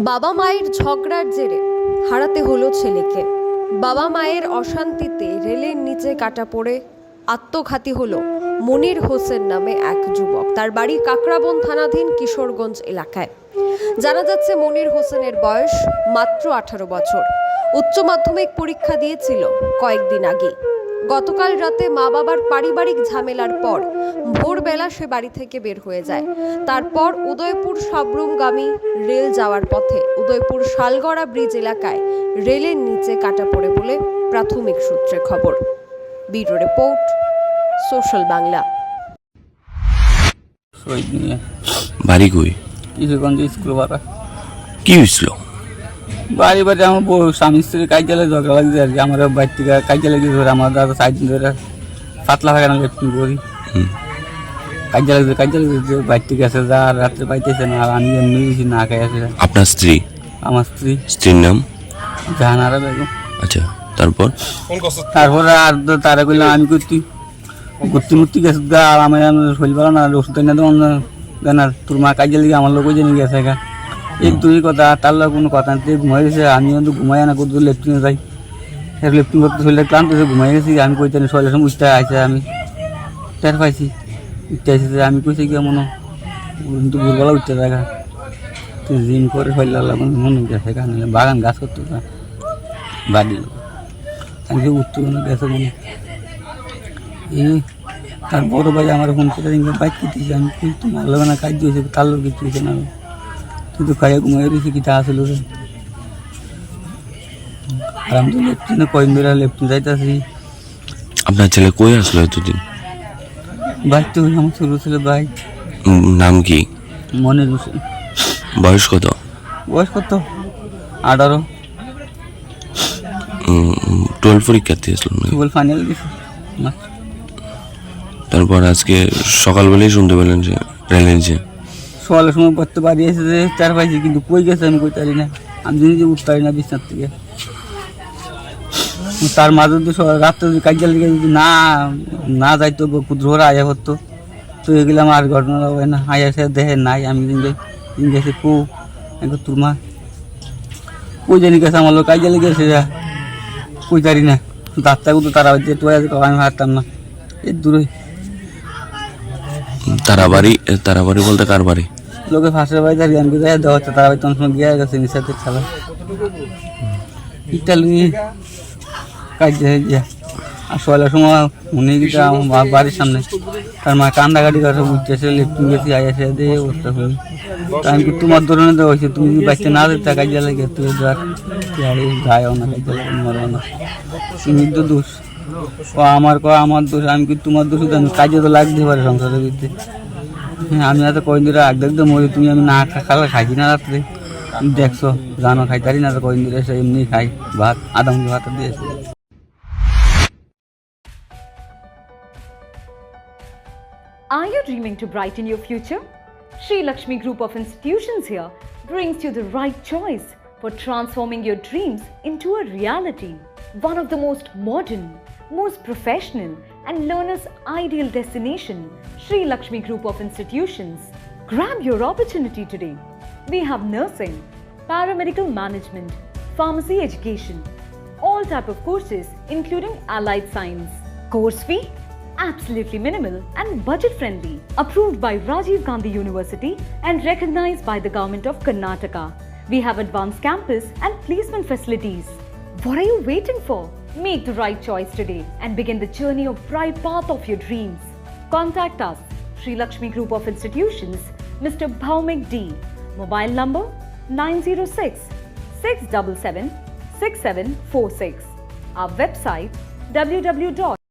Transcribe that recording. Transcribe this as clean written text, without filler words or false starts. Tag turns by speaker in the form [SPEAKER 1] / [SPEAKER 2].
[SPEAKER 1] বাবা মায়ের ঝগড়ার জেরে হারাতে হলো ছেলেকে। বাবা মায়ের অশান্তিতে রেলের নিচে কাটা পড়ে আত্মঘাতী হলো মনির হোসেন নামে এক যুবক। তার বাড়ি কাকরাবন থানাধীন কিশোরগঞ্জ এলাকায়। জানা যাচ্ছে মনির হোসেনের বয়স মাত্র 18 বছর। উচ্চ মাধ্যমিক পরীক্ষা দিয়েছিল কয়েকদিন আগে। গতকাল রাতে মা বাবার পারিবারিক ঝামেলার পর ভোরবেলা সে বাড়ি থেকে বের হয়ে যায়। তারপর উদয়পুর সাবরুমগামী রেল যাওয়ার পথে উদয়পুর শালগড়া ব্রিজ এলাকায় রেলের নিচে কাটা পড়ে বলে প্রাথমিক সূত্রে খবর। Bureau report, social Bangla.
[SPEAKER 2] বাড়ি কই?
[SPEAKER 3] কিশোরগঞ্জ স্কুল পাড়া।
[SPEAKER 2] কি হয়েছিল?
[SPEAKER 3] বাড়ি বাড়ি আমার স্বামী স্ত্রী কাজে ঝগড়া লাগছে আর কি। আমার বাড়ি থেকে কাজে লেগে ধরে আমার দাদা 4 দিন ধরে পাতলা ভাগানো লেফটিং করি। কাজে লাগছে বাড়ি থেকে আসে যা রাত্রে পাইতেছে না, আর আমি এমনি বেশি না খাই আসে।
[SPEAKER 2] আপনার স্ত্রী?
[SPEAKER 3] আমার
[SPEAKER 2] স্ত্রীর নাম
[SPEAKER 3] জাহানারা বেগম।
[SPEAKER 2] আচ্ছা, তারপর
[SPEAKER 3] তারপরে আর তারা কইলাম আমি করতে মুক্তি গেছে আর আমার শরীর ভালো না, ওষুধ না দেওয়া না, তোর মা কাজে লেগে আমার লোক জেনে গেছে গা। এক দুই কথা, তার লোক কোনো কথা না, ঘুমাই গেছে। আমি কিন্তু ঘুমাই না, করতে লেফটিনে যাই, লেফটিন করতে শরীরটা ক্লান্ত হয়েছে, ঘুমাই গেছি। আমি কইতে শরীরের সময় উঠতে আসে, আমি টের পাইছি উঠতে আসছে। আমি কইছি গিয়ে মনে কিন্তু ভোরবেলা উঠতে দেখা জিম করে শরীর মনে গেছে গা, বাগান গাছ করতে বাড়ি আমি উঠতে গেছে মনে। এই তার বড় ভাই আমার ফোন করে বাইক কিনতেছি। আমি তোমার লোক না কাজ দিয়েছে, তার লোক কিছু হয়েছে না, কিন্তু খাইয়া ঘুমাই রয়েছে কিটা আসলো রে। আর আমি তো লেফটিনে কয়েক ধরে লেফটিনে যাইতেছি।
[SPEAKER 2] আপনার ছেলে কই আসলো এতদিন?
[SPEAKER 3] বাইক তো আমার ছোট ছেলে বাইক।
[SPEAKER 2] নাম কি?
[SPEAKER 3] মনির হোসেন।
[SPEAKER 2] বয়স কত?
[SPEAKER 3] বয়স কত? 18।
[SPEAKER 2] 12 পরীক্ষার্থী আসলো না?
[SPEAKER 3] কেবল ফাইনাল গেছে।
[SPEAKER 2] তারপর আজকে সকালবেলায় শুনতে পেলেন যে রেলে নিচে
[SPEAKER 3] সকালের সময় পড়তে পারি এসে যে চার পাইছি, কিন্তু কই গেছে আমি কই পারি না। আমি নিজে উঠতে পারি না বিছনার থেকে। তার মাঝে তো রাত্রে যদি কাজে লেগে যদি না যাইতো ক্ষুদ্র আয়া হতো তো এগুলো আমার ঘটনা হয় না। আয়া সে দেখে নাই, আমি গেছে কো একবার তোর মা কই জানি গেছে, আমার লোক কাজে লেগেছে কই পারি না। ডাক্তার তো তারা আমি হারতাম না, এর দূরে।
[SPEAKER 2] তারা বাড়ি বলতে কার বাড়ি?
[SPEAKER 3] লোকে ফাঁসের বাড়ি দাঁড়িয়ে আমি যাই দেওয়া হচ্ছে, তারা বাড়ি তখন সময় গিয়ে গেছে নিঃশ্বাসের খেলা ইটা লুই কাজে গিয়া। আর সকালের সময় উনি গিয়ে আমার বাড়ির সামনে তার মা কান্দাকাটি করে উঠতেছে, লেফটিং গেছি আইসে দিয়ে অবস্থা করি। আমি তোমার ধরনের দেওয়া হয়েছে, তুমি যদি বাচ্চা না দিতে কাজে লাগে তুই গায়েও না কাজে লাগে মরো না, তুমি তো দোষ আমার দোষ। আমি কি তোমার দোষ? আমি কাজে তো লাগতে পারে সংসারের ভিত্তি। হ্যাঁ, আমি এত কদিন ধরে একদম মরি, তুমি আমি না খালা খাইছি না রাত্রে, তুমি দেখছো জানো খাইতারি না, কদিন ধরে এসে এমনি খাই ভাত, আধা ঘন্টা ভাত দিয়েছে।
[SPEAKER 4] Are you dreaming to brighten your future? Sri Lakshmi Group of Institutions here brings you the right choice for transforming your dreams into a reality. One of the most modern, most professional and learners' ideal destination, Sri Lakshmi Group of Institutions. Grab your opportunity today. We have nursing, paramedical management, pharmacy education, all type of courses including allied science. Course fee? Absolutely minimal and budget friendly. Approved by Rajiv Gandhi University and recognized by the Government of Karnataka. We have advanced campus and placement facilities. What are you waiting for? Make the right choice today and begin the journey of bright path of your dreams. Contact us, Sri Lakshmi Group of Institutions, Mr. Bhaumik D. Mobile number 906 677 6746. Our website www.